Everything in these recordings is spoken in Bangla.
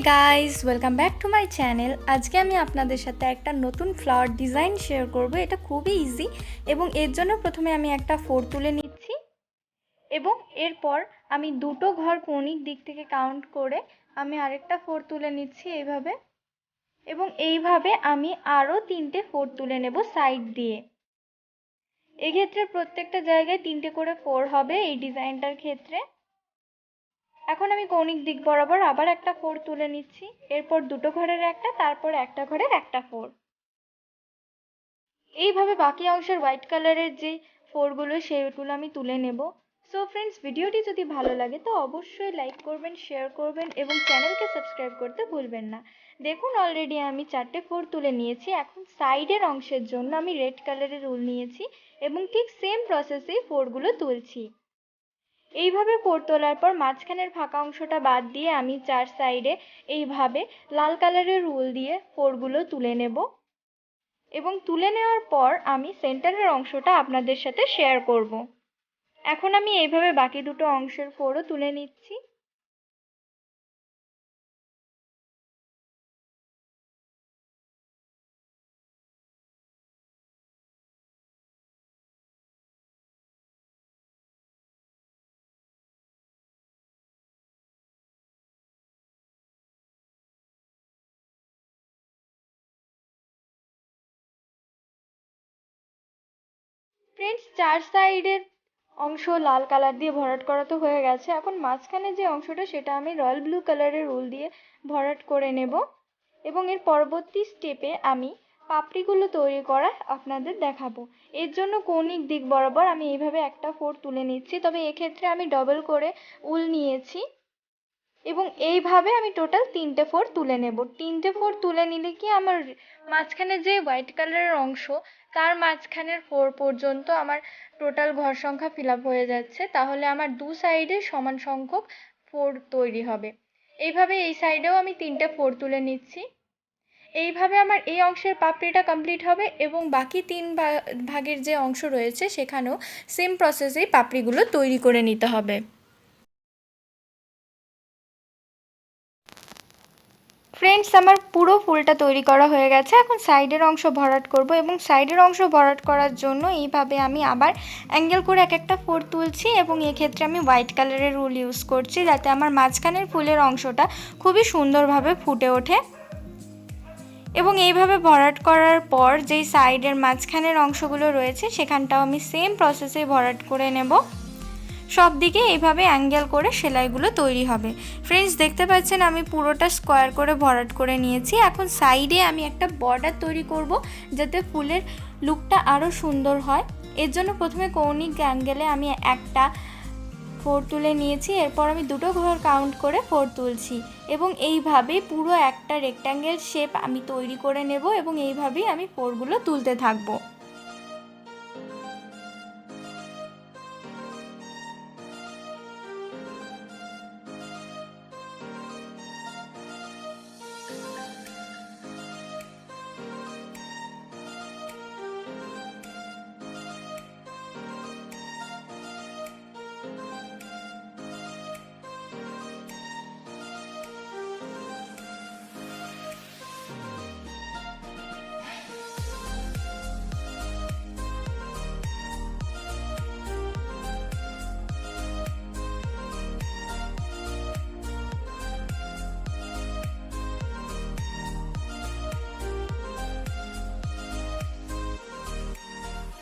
Guys, welcome back to my channel. আজকে আমি আপনাদের সাথে একটা নতুন ফ্লাওয়ার ডিজাইন শেয়ার করব। এটা খুবই ইজি এবং এর জন্য প্রথমে আমি একটা 4 তুলে নিচ্ছি এবং এরপর আমি দুটো ঘর কৌণিক দিক থেকে কাউন্ট করে আমি আরেকটা 4 তুলে নিচ্ছি এইভাবে, এবং এইভাবে আমি আরও 3টে 4 তুলে নেব সাইড দিয়ে। এক্ষেত্রে প্রত্যেকটা জায়গায় 3টে করে 4 হবে এই ডিজাইনটার ক্ষেত্রে। এখন আমি কৌণিক দিক বরাবর আবার একটা 4 তুলে নিচ্ছি, এরপর দুটো ঘরের একটা, তারপর একটা ঘরের একটা 4। এইভাবে বাকি অংশের হোয়াইট কালারের যে 4গুলো সেইগুলো আমি তুলে নেব। সো ফ্রেন্ডস, ভিডিওটি যদি ভালো লাগে তো অবশ্যই লাইক করবেন, শেয়ার করবেন এবং চ্যানেলকে সাবস্ক্রাইব করতে ভুলবেন না। দেখুন অলরেডি আমি 4টে 4 তুলে নিয়েছি। এখন সাইডের অংশের জন্য আমি রেড কালারের উল নিয়েছি এবং ঠিক সেম প্রসেসেই 4গুলো তুলছি। এইভাবে 4 তোলার পর মাঝখানের ফাঁকা অংশটা বাদ দিয়ে আমি 4 সাইডে এইভাবে লাল কালারের উল দিয়ে 4গুলো তুলে নেব এবং তুলে নেওয়ার পর আমি সেন্টারের অংশটা আপনাদের সাথে শেয়ার করব। এখন আমি এইভাবে বাকি দুটো অংশের 4ও তুলে নিচ্ছি। ফ্রেন্ডস, 4 সাইডের অংশ লাল কালার দিয়ে ভরাট করা তো হয়ে গেছে। এখন মাঝখানে যে অংশটা সেটা আমি রয়্যাল ব্লু কালারের উল দিয়ে ভরাট করে নেব এবং এর পরবর্তী স্টেপে আমি পাপড়িগুলো তৈরি করা আপনাদের দেখাবো। এর জন্য কৌণিক দিক বরাবর আমি এইভাবে একটা 4 তুলে নিচ্ছি, তবে এক্ষেত্রে আমি ডবল করে উল নিয়েছি এবং এইভাবে আমি টোটাল 3টে 4 তুলে নেব। 3টে 4 তুলে নিলে কি আমার মাঝখানে যে হোয়াইট কালারের অংশ তার মাঝখানের 4 পর্যন্ত আমার টোটাল ঘর সংখ্যা ফিল আপ হয়ে যাচ্ছে, তাহলে আমার দু সাইডে সমান সংখ্যক 4 তৈরি হবে। এইভাবে এই সাইডেও আমি 3টে 4 তুলে নিচ্ছি। এইভাবে আমার এই অংশের পাপড়িটা কমপ্লিট হবে এবং বাকি 3 ভাগের যে অংশ রয়েছে সেখানেও সেম প্রসেসেই পাপড়িগুলো তৈরি করে নিতে হবে। ফ্রেন্ডস, আমার পুরো ফুলটা তৈরি করা হয়ে গেছে। এখন সাইডের অংশ ভরাট করব এবং সাইডের অংশ ভরাট করার জন্য এইভাবে আমি আবার অ্যাঙ্গেল করে এক একটা 4 তুলছি এবং এক্ষেত্রে আমি হোয়াইট কালারের উল ইউজ করছি যাতে আমার মাঝখানের ফুলের অংশটা খুবই সুন্দরভাবে ফুটে ওঠে। এবং এইভাবে ভরাট করার পর যেই সাইডের মাঝখানের অংশগুলো রয়েছে সেখানটাও আমি সেম প্রসেসে ভরাট করে নেব। সব দিকে এইভাবে অ্যাঙ্গেল করে সেলাইগুলো তৈরি হবে। ফ্রেন্ডস, দেখতে পাচ্ছেন আমি পুরোটা স্কোয়ার করে ভরাট করে নিয়েছি। এখন সাইডে আমি একটা বর্ডার তৈরি করব যাতে ফুলের লুকটা আরও সুন্দর হয়। এর জন্য প্রথমে কৌণিক অ্যাঙ্গেলে আমি একটা 4 তুলে নিয়েছি, এরপর আমি দুটো ঘর কাউন্ট করে 4 তুলছি এবং এইভাবে পুরো একটা রেক্ট্যাঙ্গেল শেপ আমি তৈরি করে নেব এবং এইভাবেই আমি 4গুলো তুলতে থাকবো।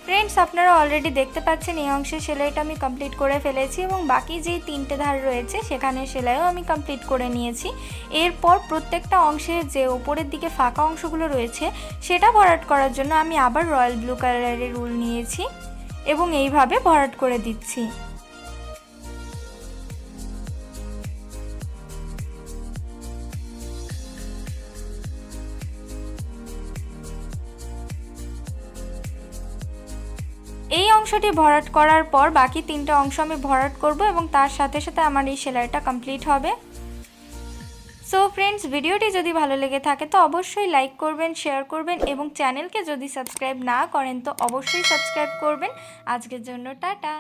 ফ্রেন্ডস, আপনারা অলরেডি দেখতে পাচ্ছেন এই অংশের সেলাইটা আমি কমপ্লিট করে ফেলেছি এবং বাকি যেই 3টে ধার রয়েছে সেখানে সেলাইও আমি কমপ্লিট করে নিয়েছি। এরপর প্রত্যেকটা অংশের যে উপরের দিকে ফাঁকা অংশগুলো রয়েছে সেটা ভরাট করার জন্য আমি আবার রয়্যাল ব্লু কালারের উল নিয়েছি এবং এইভাবে ভরাট করে দিচ্ছি। এই অংশটি ভরাট করার পর বাকি 3টে অংশ আমি ভরাট করব এবং তার সাথে সাথে আমার এই সেলাইটা কমপ্লিট হবে। সো ফ্রেন্ডস, ভিডিওটি যদি ভালো লেগে থাকে তো অবশ্যই লাইক করবেন, শেয়ার করবেন এবং চ্যানেলকে যদি সাবস্ক্রাইব না করেন তো অবশ্যই সাবস্ক্রাইব করবেন। আজকের জন্য টাটা।